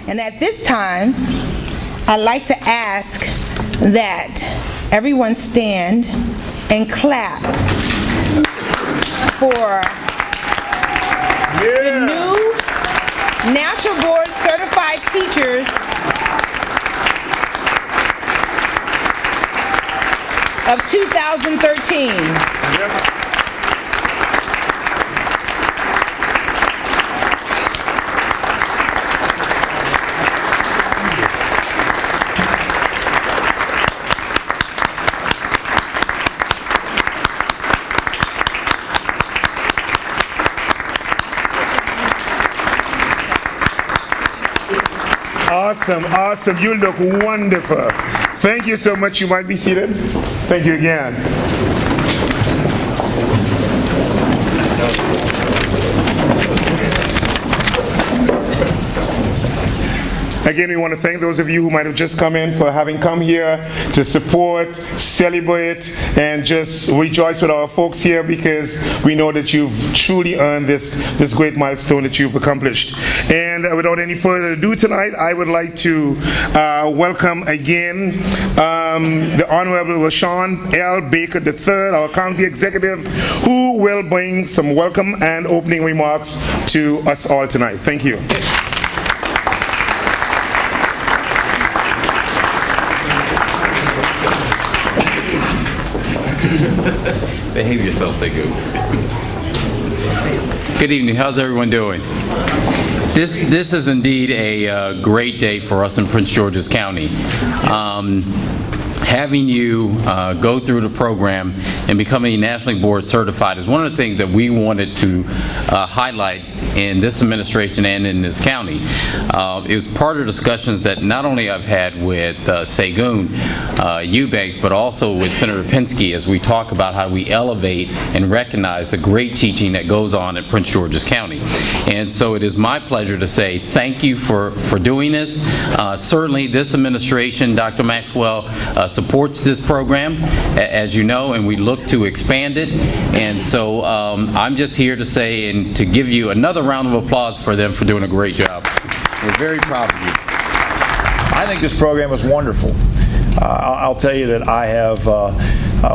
And at this time, I'd like to ask that everyone stand and clap for the new National Board Certified Teachers of 2013. Yes. Awesome, awesome. You look wonderful. Thank you so much. You might be seated. Thank you again. Again, we want to thank those of you who might have just come in for having come here to support, celebrate, and just rejoice with our folks here, because we know that you've truly earned this great milestone that you've accomplished. And without any further ado tonight, I would like to welcome again the Honorable LaShawn L. Baker III, our County Executive, who will bring some welcome and opening remarks to us all tonight. Thank you. Behave yourself, Sekou. Good evening. How's everyone doing? This is indeed a great day for us in Prince George's County. Having you go through the program and becoming nationally board certified is one of the things that we wanted to highlight in this administration and in this county. It was part of discussions that not only I've had with Segun Eubanks, but also with Senator Pinsky, as we talk about how we elevate and recognize the great teaching that goes on at Prince George's County. And so it is my pleasure to say thank you for doing this. Certainly this administration, Dr. Maxwell, supports this program, as you know, and we look to expand it. And so I'm just here to say and to give you another round of applause for them for doing a great job. We're very proud of you. I think this program is wonderful. I'll tell you that I have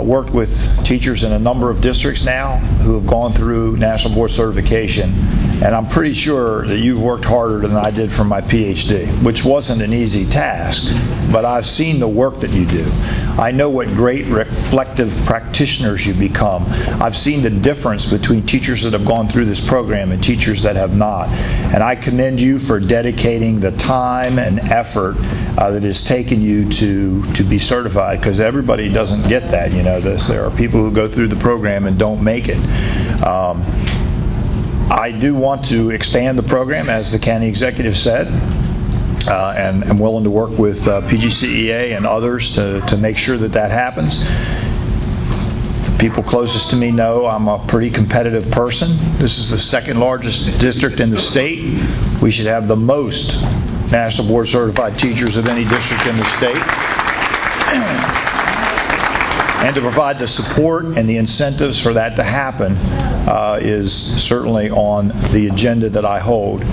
worked with teachers in a number of districts now who have gone through National Board Certification, and I'm pretty sure that you've worked harder than I did for my PhD, which wasn't an easy task, but I've seen the work that you do. I know what great reflective practitioners you become. I've seen the difference between teachers that have gone through this program and teachers that have not. And I commend you for dedicating the time and effort that has taken you to be certified, because everybody doesn't get that. You know this. There are people who go through the program and don't make it. I do want to expand the program, as the county executive said. And I'm willing to work with PGCEA and others to make sure that that happens. The people closest to me know I'm a pretty competitive person. This is the second largest district in the state. We should have the most National Board Certified teachers of any district in the state. And to provide the support and the incentives for that to happen is certainly on the agenda that I hold.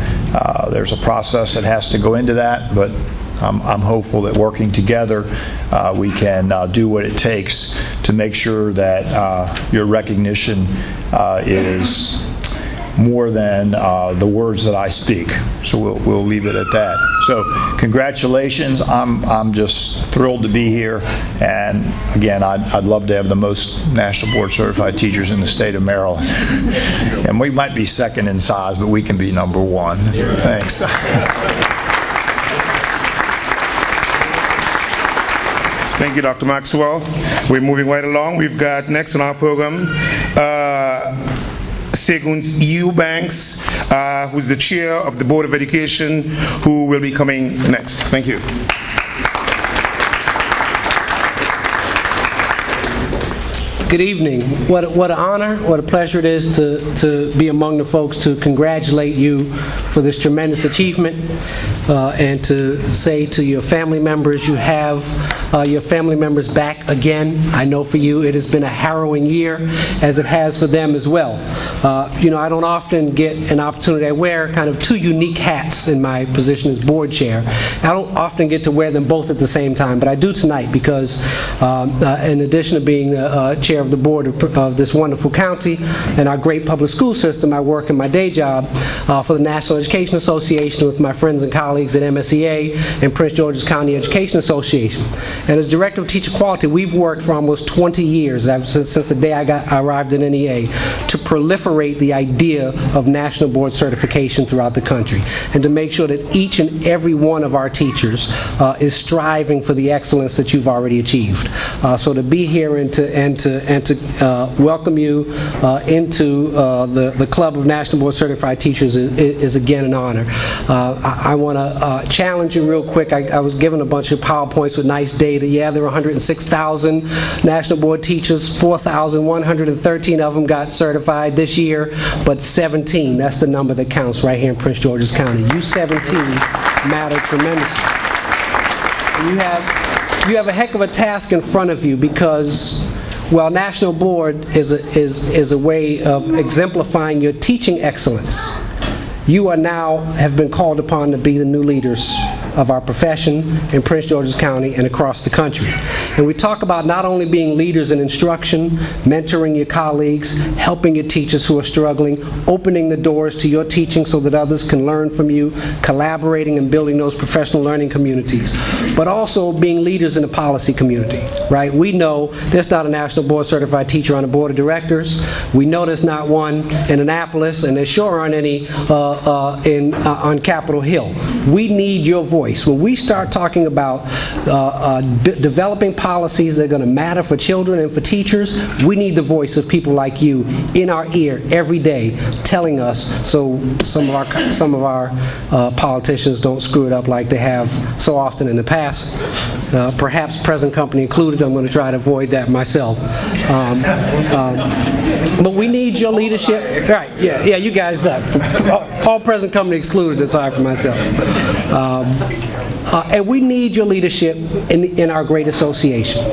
There's a process that has to go into that, but I'm hopeful that working together we can do what it takes to make sure that your recognition is more than the words that I speak. So we'll leave it at that. So congratulations. I'm just thrilled to be here, and again, I'd love to have the most National Board Certified teachers in the state of Maryland. And we might be second in size, but we can be number one. Thanks. Thank you, Dr. Maxwell. We're moving right along. We've got next on our program Segun Eubanks, who's the chair of the Board of Education, who will be coming next. Thank you. Good evening. What an honor, what a pleasure it is to be among the folks to congratulate you for this tremendous achievement and to say to your family members, you have your family members back again. I know for you it has been a harrowing year, as it has for them as well. I don't often get an opportunity. I wear kind of two unique hats in my position as board chair. I don't often get to wear them both at the same time, but I do tonight because in addition to being chair of the board of this wonderful county and our great public school system, I work in my day job for the National Education Association with my friends and colleagues at MSEA and Prince George's County Education Association. And as Director of Teacher Quality, we've worked for almost 20 years, since the day I arrived at NEA, to proliferate the idea of national board certification throughout the country and to make sure that each and every one of our teachers is striving for the excellence that you've already achieved. So to be here and to welcome you into the Club of National Board Certified Teachers is again an honor. I want to challenge you real quick. I was given a bunch of PowerPoints with nice data. Yeah, there were 106,000 National Board teachers. 4,113 of them got certified this year, but 17, that's the number that counts right here in Prince George's County. You 17 matter tremendously. You have a heck of a task in front of you because, well, National Board is a way of exemplifying your teaching excellence. You have been called upon to be the new leaders of our profession in Prince George's County and across the country. And we talk about not only being leaders in instruction, mentoring your colleagues, helping your teachers who are struggling, opening the doors to your teaching so that others can learn from you, collaborating and building those professional learning communities, but also being leaders in the policy community, right? We know there's not a National Board Certified teacher on the board of directors. We know there's not one in Annapolis, and there sure aren't any on Capitol Hill. We need your voice. When we start talking about developing policies that are going to matter for children and for teachers, we need the voice of people like you in our ear every day telling us so some of our politicians don't screw it up like they have so often in the past. Perhaps present company included. I'm going to try to avoid that myself. But we need your leadership. Right, yeah, you guys, all present company excluded aside from myself. And we need your leadership in our great association.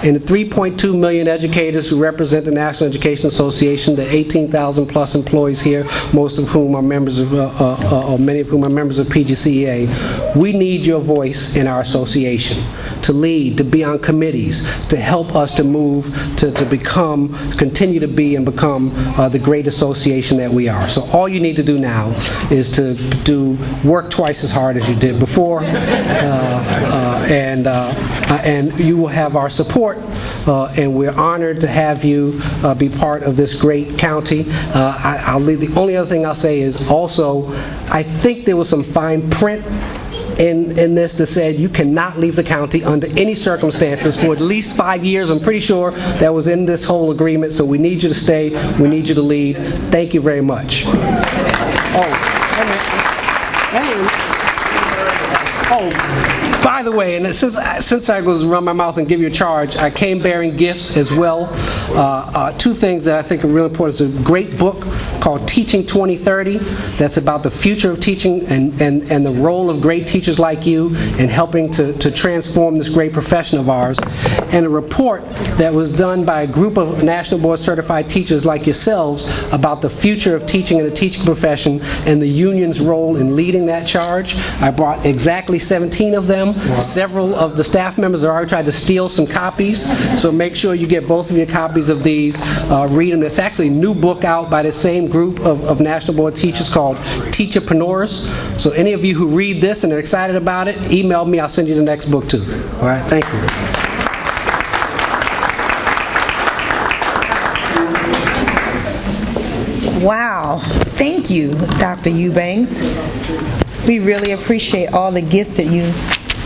And the 3.2 million educators who represent the National Education Association, the 18,000 plus employees here, most of whom are members of, or many of whom are members of PGCEA, we need your voice in our association to lead, to be on committees, to help us to move, to continue to be and become the great association that we are. So all you need to do now is to work twice as hard as you did before, and you will have our support. And we're honored to have you be part of this great county. The only other thing I'll say is also, I think there was some fine print in this that said you cannot leave the county under any circumstances for at least 5 years. I'm pretty sure that was in this whole agreement, so we need you to stay, we need you to lead. Thank you very much. By the way, and since I was run my mouth and give you a charge, I came bearing gifts as well. Two things that I think are really important. It's a great book called Teaching 2030 that's about the future of teaching and the role of great teachers like you in helping to transform this great profession of ours. And a report that was done by a group of National Board Certified teachers like yourselves about the future of teaching and the teaching profession and the union's role in leading that charge. I brought exactly 17 of them. Wow. Several of the staff members have already tried to steal some copies, so make sure you get both of your copies of these. Read them. There's actually a new book out by the same group of National Board teachers called Teacherpreneurs. So any of you who read this and are excited about it, email me. I'll send you the next book too. All right, thank you. Wow. Thank you, Dr. Eubanks. We really appreciate all the gifts that you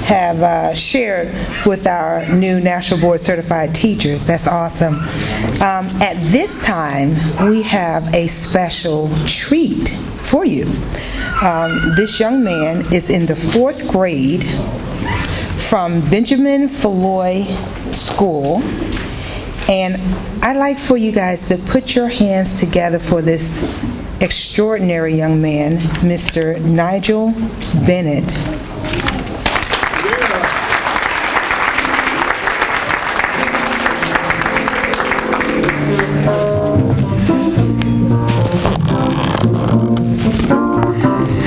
have shared with our new National Board Certified teachers. That's awesome. At this time, we have a special treat for you. This young man is in the 4th grade from Benjamin Falloy School, And I'd like for you guys to put your hands together for this extraordinary young man, Mr. Nigel Bennett.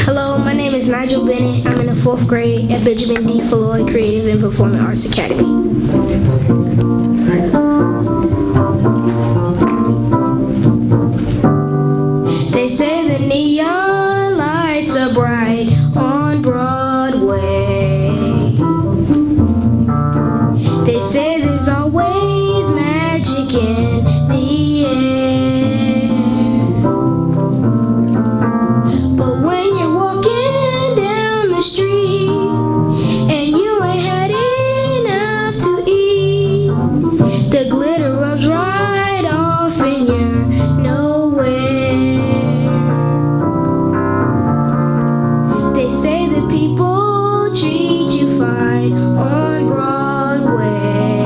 Hello, my name is Nigel Bennett. I'm in the 4th grade at Benjamin D. Falloy Creative and Performing Arts Academy. They say the neon lights are bright on Broadway. They say there's always magic in the air. But when you're walking down the street and you ain't had enough to eat, the glitter rubs right off and you're nowhere. They say that people treat you fine on Broadway,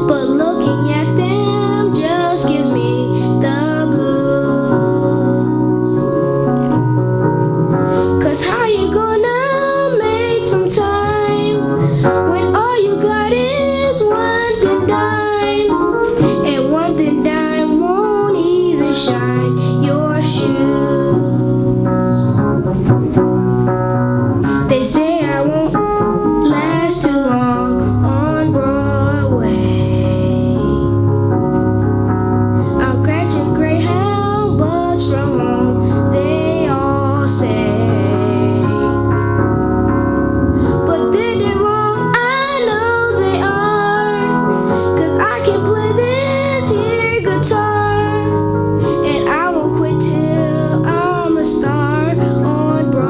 but looking at them just gives me the blues. 'Cause how you gonna make some time when all you got is 1 thin dime, and 1 thin dime won't even shine your shoes? They say I won't last too long on Broadway. I'll catch a Greyhound bus from home, they all say. But they're dead wrong, I know they are, 'cause I can play this here guitar, and I won't quit till I'm a star on Broadway.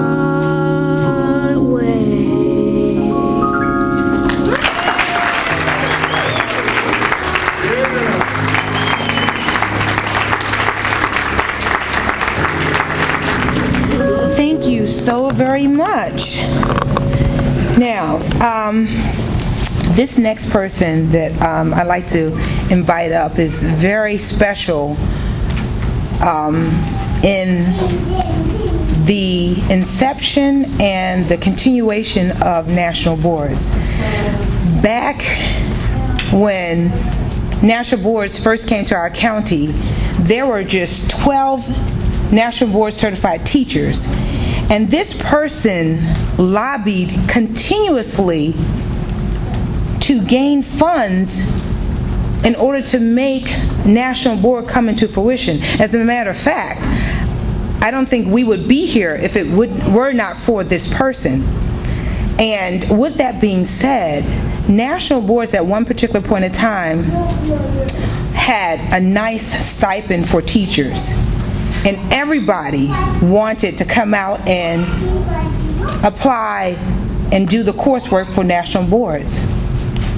Thank you so very much. Now, this next person that I'd like to invite up is very special in the inception and the continuation of national boards. Back when national boards first came to our county, there were just 12 national board certified teachers. And this person lobbied continuously to gain funds in order to make national board come into fruition. As a matter of fact, I don't think we would be here if it were not for this person. And with that being said, national boards at one particular point in time had a nice stipend for teachers. And everybody wanted to come out and apply and do the coursework for national boards.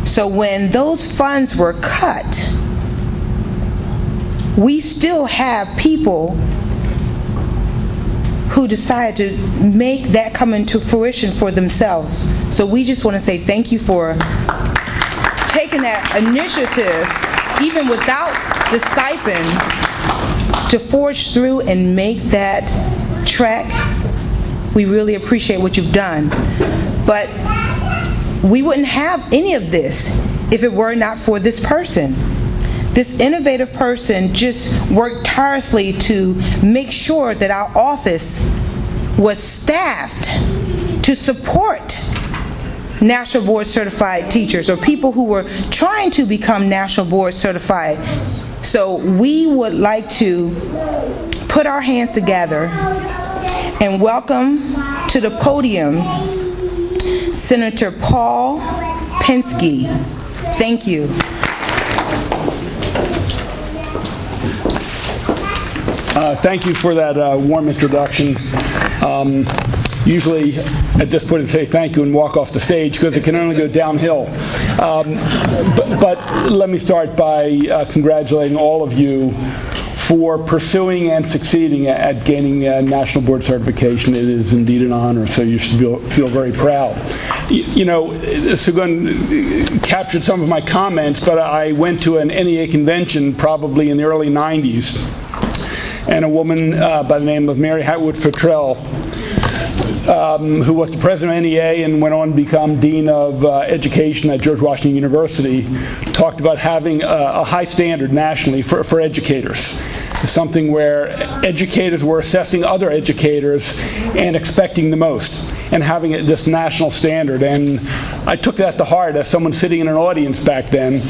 So when those funds were cut, we still have people who decided to make that come into fruition for themselves. So we just want to say thank you for taking that initiative, even without the stipend, to forge through and make that trek. We really appreciate what you've done. But we wouldn't have any of this if it were not for this person. This innovative person just worked tirelessly to make sure that our office was staffed to support national board certified teachers or people who were trying to become national board certified. So we would like to put our hands together and welcome to the podium Senator Paul Pinsky. Thank you. Thank you for that warm introduction. Usually at this point I say thank you and walk off the stage because it can only go downhill. But let me start by congratulating all of you for pursuing and succeeding at gaining national board certification. It is indeed an honor, so you should feel very proud. Sugun captured some of my comments, but I went to an NEA convention probably in the early 90s, and a woman by the name of Mary Hatwood Futrell, who was the president of NEA and went on to become dean of education at George Washington University, talked about having a high standard nationally for educators. Something where educators were assessing other educators and expecting the most, and having this national standard. And I took that to heart as someone sitting in an audience back then.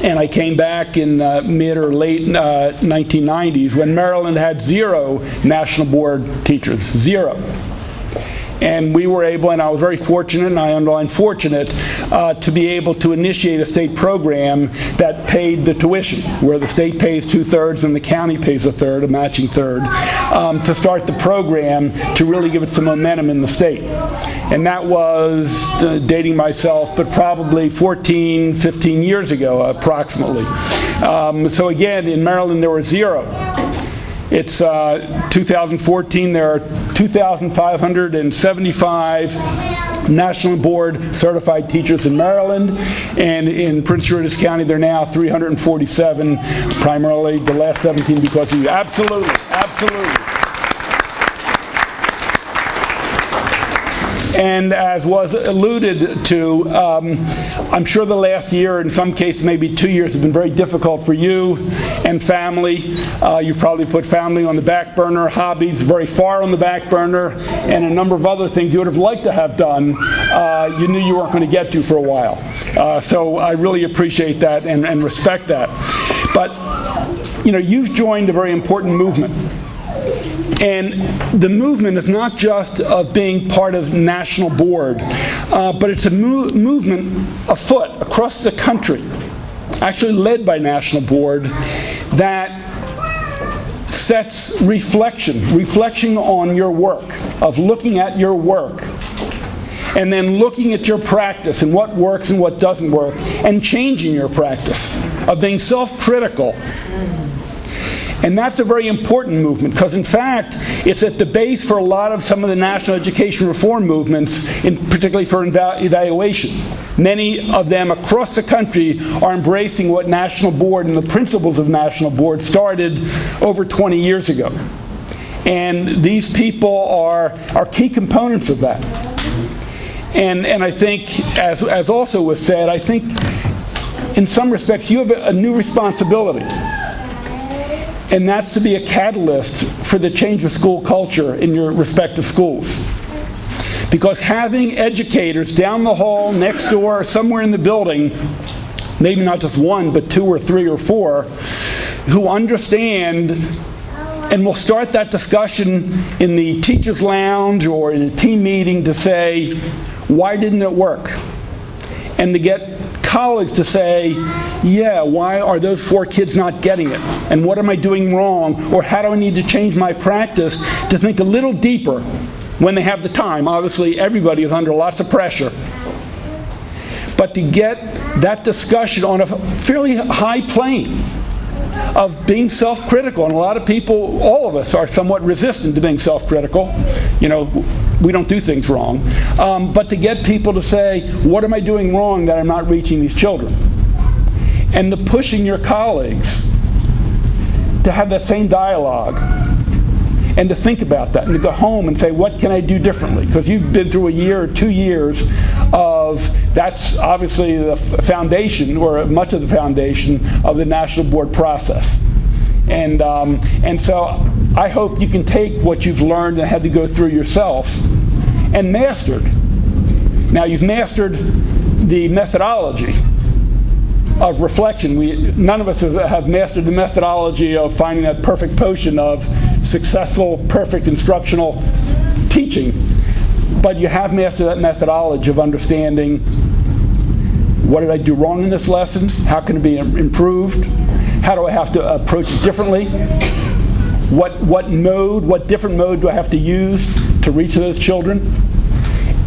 And I came back in mid or late 1990s when Maryland had 0 national board teachers, 0. And we were able, and I was very fortunate, and I underline fortunate, to be able to initiate a state program that paid the tuition, where the state pays 2/3 and the county pays 1/3, a matching third, to start the program to really give it some momentum in the state. And that was, dating myself, but probably 14, 15 years ago, approximately. So again, in Maryland, there were 0. It's 2014, there are 2,575 National Board certified teachers in Maryland, and in Prince George's County, there are now 347, primarily the last 17 because of you. Absolutely, absolutely. And as was alluded to, I'm sure the last year, in some cases maybe 2 years, have been very difficult for you and family. You've probably put family on the back burner, hobbies very far on the back burner, and a number of other things you would have liked to have done, you knew you weren't going to get to for a while. So I really appreciate that and respect that. But, you've joined a very important movement. And the movement is not just of being part of National Board, but it's a movement afoot across the country, actually led by National Board, that sets reflection on your work, of looking at your work, and then looking at your practice and what works and what doesn't work, and changing your practice, of being self-critical. And that's a very important movement, because in fact, it's at the base for a lot of some of the national education reform movements, particularly for evaluation. Many of them across the country are embracing what National Board and the principles of National Board started over 20 years ago. And these people are key components of that. And I think, as also was said, I think in some respects you have a new responsibility. And that's to be a catalyst for the change of school culture in your respective schools. Because having educators down the hall, next door, or somewhere in the building, maybe not just 1, but 2 or 3 or 4, who understand and will start that discussion in the teacher's lounge or in a team meeting to say, why didn't it work? And to get colleagues to say, yeah, why are those 4 kids not getting it? And what am I doing wrong? Or how do I need to change my practice to think a little deeper when they have the time? Obviously, everybody is under lots of pressure. But to get that discussion on a fairly high plane of being self-critical. And a lot of people, all of us, are somewhat resistant to being self-critical. We don't do things wrong. But to get people to say, what am I doing wrong that I'm not reaching these children? And to pushing your colleagues to have that same dialogue and to think about that and to go home and say, what can I do differently? Because you've been through a year or 2 years of, that's obviously the foundation, or much of the foundation of the National Board process. And so I hope you can take what you've learned and had to go through yourself and mastered. Now you've mastered the methodology of reflection. None of us have mastered the methodology of finding that perfect potion of successful, perfect instructional teaching. But you have mastered that methodology of understanding, what did I do wrong in this lesson? How can it be improved? How do I have to approach it differently? What different mode do I have to use to reach those children?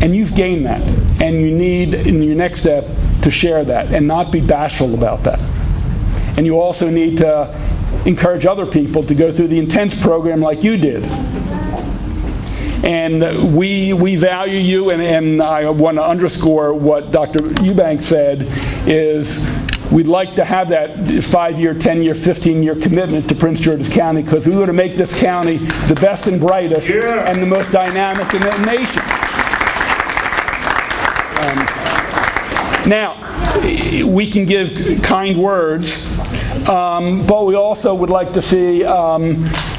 And you've gained that. And you need, in your next step, to share that and not be bashful about that. And you also need to encourage other people to go through the intense program like you did. And we value you, and I want to underscore what Dr. Eubanks said, is we'd like to have that 5-year, 10-year, 15-year commitment to Prince George's County, because we want to make this county the best and brightest and the most dynamic in the nation. Now, we can give kind words, but we also would like to see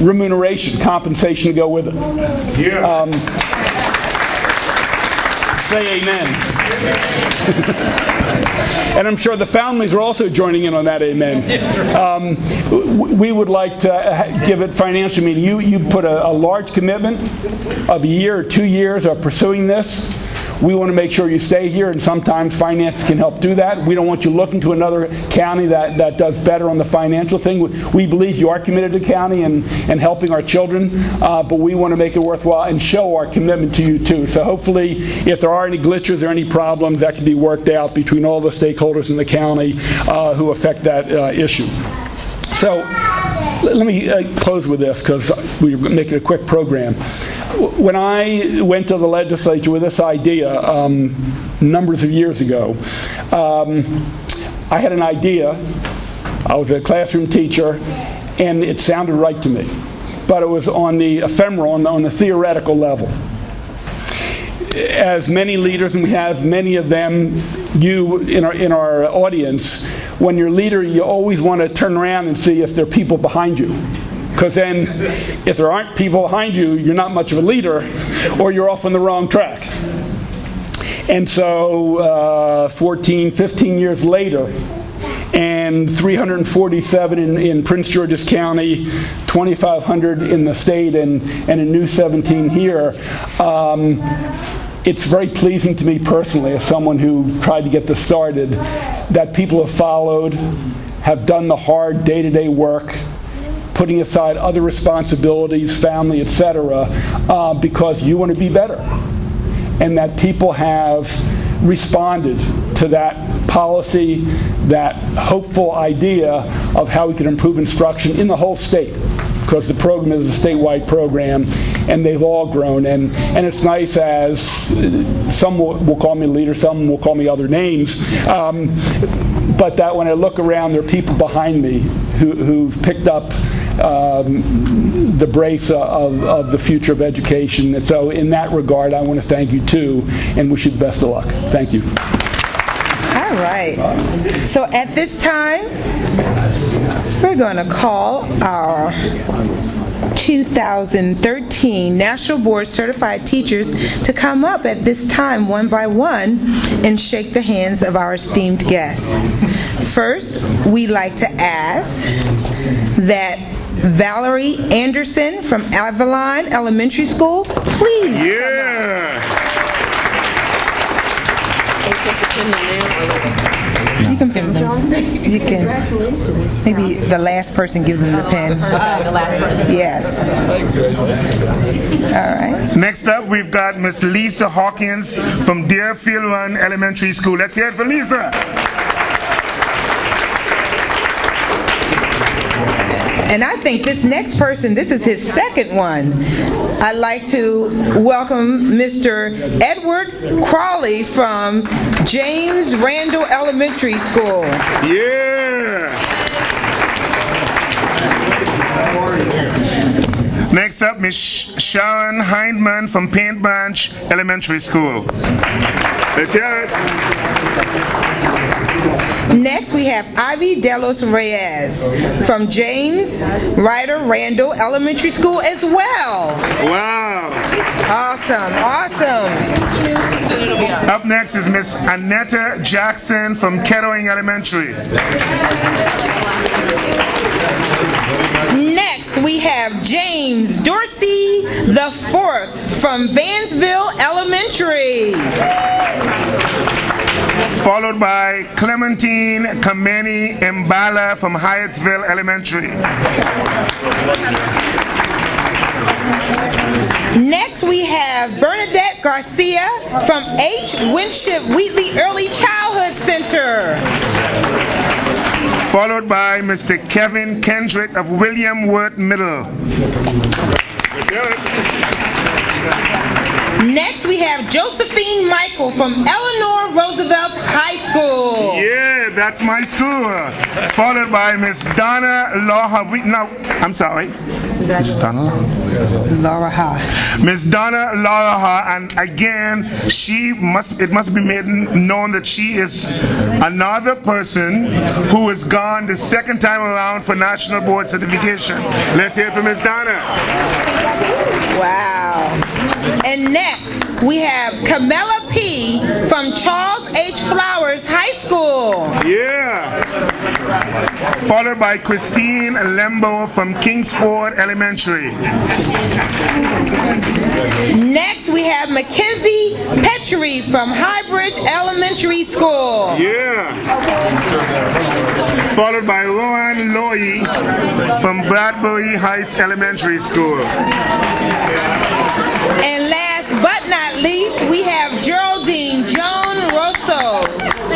remuneration, compensation to go with it. Say amen. And I'm sure the families are also joining in on that amen. We would like to give it financial meaning. You put a large commitment of a year or 2 years of pursuing this. We want to make sure you stay here, and sometimes finance can help do that. We don't want you looking to another county that does better on the financial thing. We believe you are committed to the county and helping our children, but we want to make it worthwhile and show our commitment to you too. So hopefully, if there are any glitches or any problems, that can be worked out between all the stakeholders in the county who affect that issue. So let me close with this, because we're making a quick program. When I went to the legislature with this idea numbers of years ago, I had an idea. I was a classroom teacher, and it sounded right to me. But it was on the ephemeral, on the theoretical level. As many leaders, and we have many of them, you in our audience, when you're a leader, you always want to turn around and see if there are people behind you. Because then, if there aren't people behind you, you're not much of a leader, or you're off on the wrong track. And so, 14, 15 years later, and 347 in Prince George's County, 2,500 in the state, and a new 17 here, it's very pleasing to me personally, as someone who tried to get this started, that people have followed, have done the hard day-to-day work, putting aside other responsibilities, family, etc., because you want to be better. And that people have responded to that policy, that hopeful idea of how we can improve instruction in the whole state, because the program is a statewide program, and they've all grown. And it's nice, as some will call me leader, some will call me other names, but that when I look around, there are people behind me who've picked up the brace of the future of education. And so in that regard, I want to thank you too, and wish you the best of luck. Thank you. All right. So at this time, we're going to call our 2013 National Board Certified Teachers to come up at this time one by one and shake the hands of our esteemed guests. First, we'd like to ask that Valerie Anderson from Avalon Elementary School, please. Yeah. You can give them. You can. Maybe the last person gives them the pen. The last person. Yes. All right. Next up, we've got Miss Lisa Hawkins from Deerfield Run Elementary School. Let's hear it for Lisa. And I think this next person, this is his second one. I'd like to welcome Mr. Edward Crawley from James Randall Elementary School. Yeah. Next up, Miss Sharon Hindman from Paint Branch Elementary School. Let's hear it. Next, we have Ivy Delos Reyes from James Ryder Randall Elementary School as well. Wow. Awesome, awesome. Up next is Miss Annetta Jackson from Kettering Elementary. Next, we have James Dorsey the Fourth from Vansville Elementary. Followed by Clementine Kameni Mbala from Hyattsville Elementary. Next, we have Bernadette Garcia from H. Winship Wheatley Early Childhood Center. Followed by Mr. Kevin Kendrick of William Worth Middle. Let's hear it. Next, we have Josephine Michael from Eleanor Roosevelt High School. Yeah, that's my school. Followed by Miss Donna Laura. I'm sorry. Miss Donna Laura Ha. Miss Donna Laura Ha, and again, it must be made known that she is another person who has gone the second time around for National Board Certification. Let's hear it from Miss Donna. Wow. And next, we have Camilla P. from Charles H. Flowers High School. Yeah. Followed by Christine Lembo from Kingsford Elementary. Next, we have Mackenzie Petrie from Highbridge Elementary School. Yeah. Followed by Rowan Loy from Bradbury Heights Elementary School. And last but not least, we have Geraldine Joan Rosso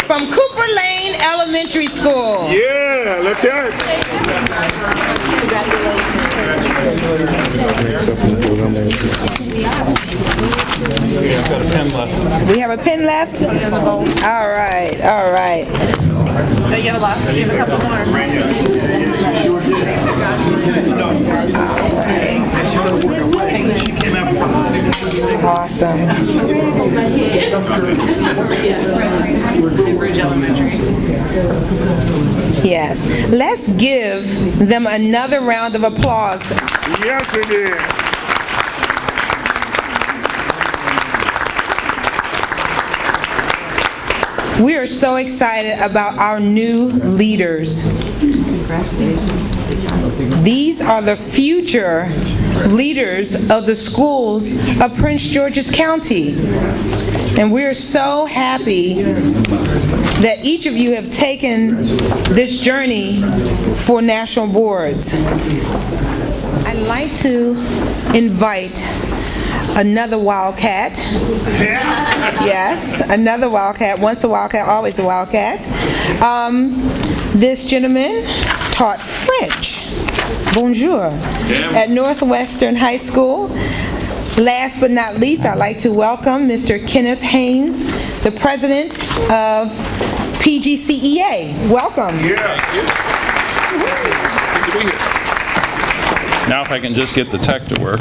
from Cooper Lane Elementary School. Yeah, let's hear it. We have a pen left? All right, all right. You have a lot? You have a couple more. Awesome. Yes. Let's give them another round of applause. Yes, it is. We are so excited about our new leaders. These are the future leaders of the schools of Prince George's County. And we're so happy that each of you have taken this journey for national boards. I'd like to invite another Wildcat. Yes, another Wildcat. Once a Wildcat, always a Wildcat. This gentleman taught French. Bonjour. At Northwestern High School. Last but not least, I'd like to welcome Mr. Kenneth Haynes, the president of PGCEA. Welcome. Yeah. Good to be here. Now if I can just get the tech to work.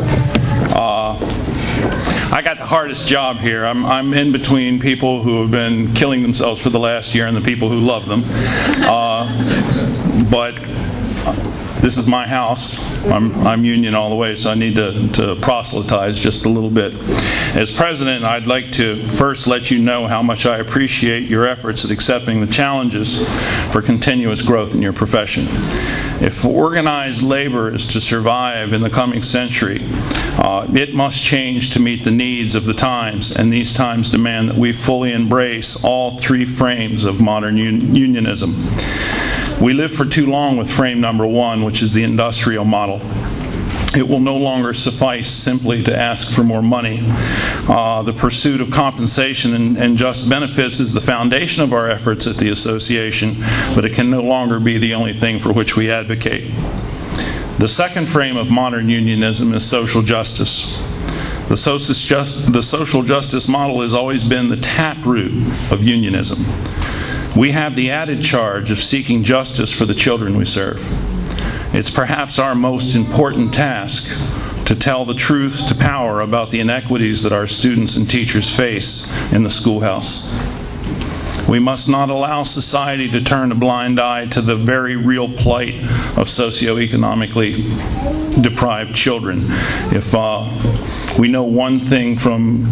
I got the hardest job here. I'm in between people who have been killing themselves for the last year and the people who love them. But this is my house. I'm union all the way, so I need to proselytize just a little bit. As president, I'd like to first let you know how much I appreciate your efforts at accepting the challenges for continuous growth in your profession. If organized labor is to survive in the coming century, it must change to meet the needs of the times, and these times demand that we fully embrace all three frames of modern unionism. We lived for too long with frame number one, which is the industrial model. It will no longer suffice simply to ask for more money. The pursuit of compensation and just benefits is the foundation of our efforts at the association, but it can no longer be the only thing for which we advocate. The second frame of modern unionism is social justice. The social justice model has always been the taproot of unionism. We have the added charge of seeking justice for the children we serve. It's perhaps our most important task to tell the truth to power about the inequities that our students and teachers face in the schoolhouse. We must not allow society to turn a blind eye to the very real plight of socioeconomically deprived children. If we know one thing from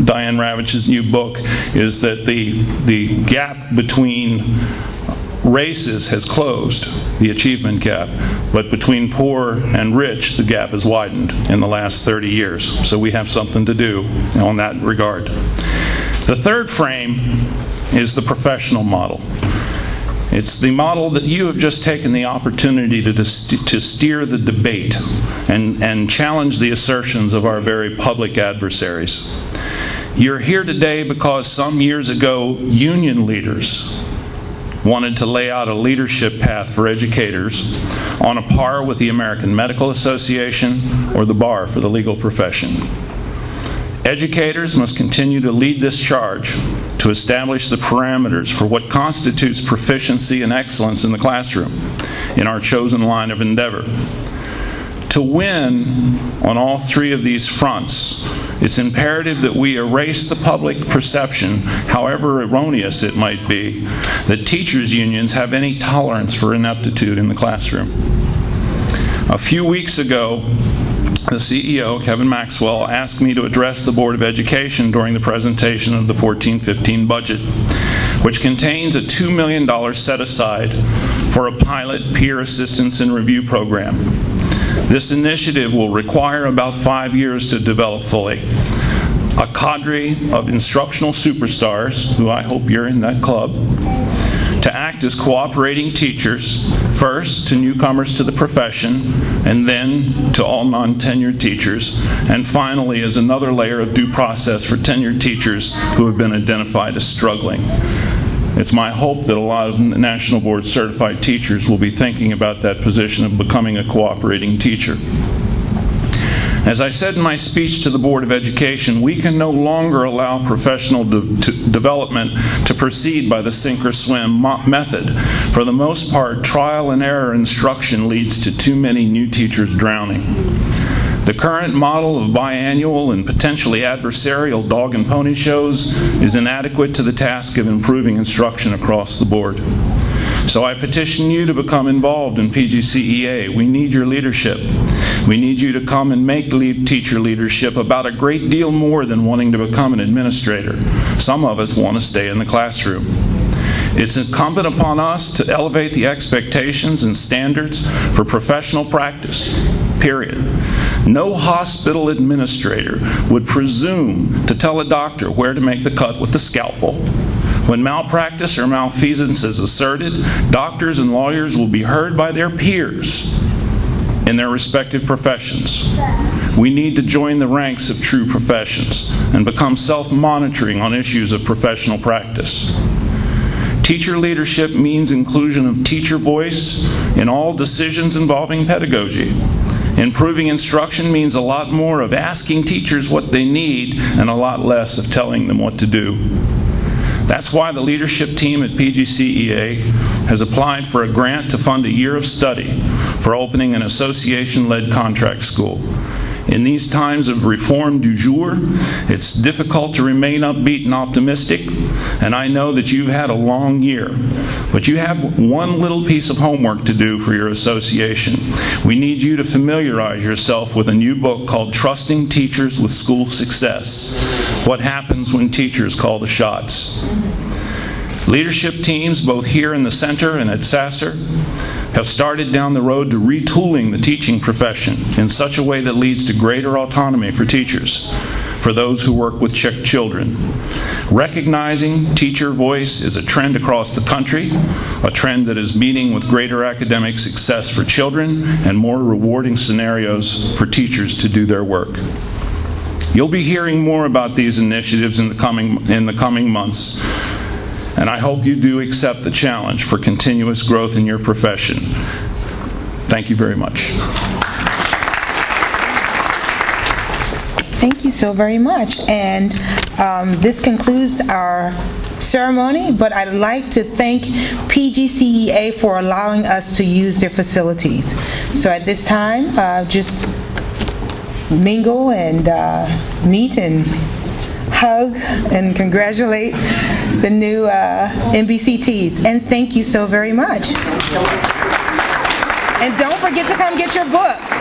Diane Ravitch's new book is that the gap between races has closed, the achievement gap, but between poor and rich, the gap has widened in the last 30 years. So we have something to do on that regard. The third frame is the professional model. It's the model that you have just taken the opportunity to steer the debate and challenge the assertions of our very public adversaries. You're here today because some years ago, union leaders wanted to lay out a leadership path for educators on a par with the American Medical Association or the bar for the legal profession. Educators must continue to lead this charge to establish the parameters for what constitutes proficiency and excellence in the classroom in our chosen line of endeavor. To win on all three of these fronts, it's imperative that we erase the public perception, however erroneous it might be, that teachers' unions have any tolerance for ineptitude in the classroom. A few weeks ago, the CEO, Kevin Maxwell, asked me to address the Board of Education during the presentation of the 14-15 budget, which contains a $2 million set-aside for a pilot peer assistance and review program. This initiative will require about 5 years to develop fully. A cadre of instructional superstars, who I hope you're in that club, to act as cooperating teachers, first to newcomers to the profession, and then to all non-tenured teachers, and finally as another layer of due process for tenured teachers who have been identified as struggling. It's my hope that a lot of National Board certified teachers will be thinking about that position of becoming a cooperating teacher. As I said in my speech to the Board of Education, we can no longer allow professional development to proceed by the sink or swim method. For the most part, trial and error instruction leads to too many new teachers drowning. The current model of biannual and potentially adversarial dog and pony shows is inadequate to the task of improving instruction across the board. So I petition you to become involved in PGCEA. We need your leadership. We need you to come and make teacher leadership about a great deal more than wanting to become an administrator. Some of us want to stay in the classroom. It's incumbent upon us to elevate the expectations and standards for professional practice, period. No hospital administrator would presume to tell a doctor where to make the cut with the scalpel. When malpractice or malfeasance is asserted, doctors and lawyers will be heard by their peers in their respective professions. We need to join the ranks of true professions and become self-monitoring on issues of professional practice. Teacher leadership means inclusion of teacher voice in all decisions involving pedagogy. Improving instruction means a lot more of asking teachers what they need and a lot less of telling them what to do. That's why the leadership team at PGCEA has applied for a grant to fund a year of study for opening an association-led contract school. In these times of reform du jour, it's difficult to remain upbeat and optimistic, and I know that you've had a long year. But you have one little piece of homework to do for your association. We need you to familiarize yourself with a new book called Trusting Teachers with School Success: What Happens When Teachers Call the Shots. Leadership teams, both here in the center and at Sasser, have started down the road to retooling the teaching profession in such a way that leads to greater autonomy for teachers, for those who work with children. Recognizing teacher voice is a trend across the country, a trend that is meeting with greater academic success for children and more rewarding scenarios for teachers to do their work. You'll be hearing more about these initiatives in the coming months. And I hope you do accept the challenge for continuous growth in your profession. Thank you very much. Thank you so very much. And this concludes our ceremony, but I'd like to thank PGCEA for allowing us to use their facilities. So at this time, just mingle and meet and hug and congratulate the new NBCTs. And thank you so very much. And don't forget to come get your books.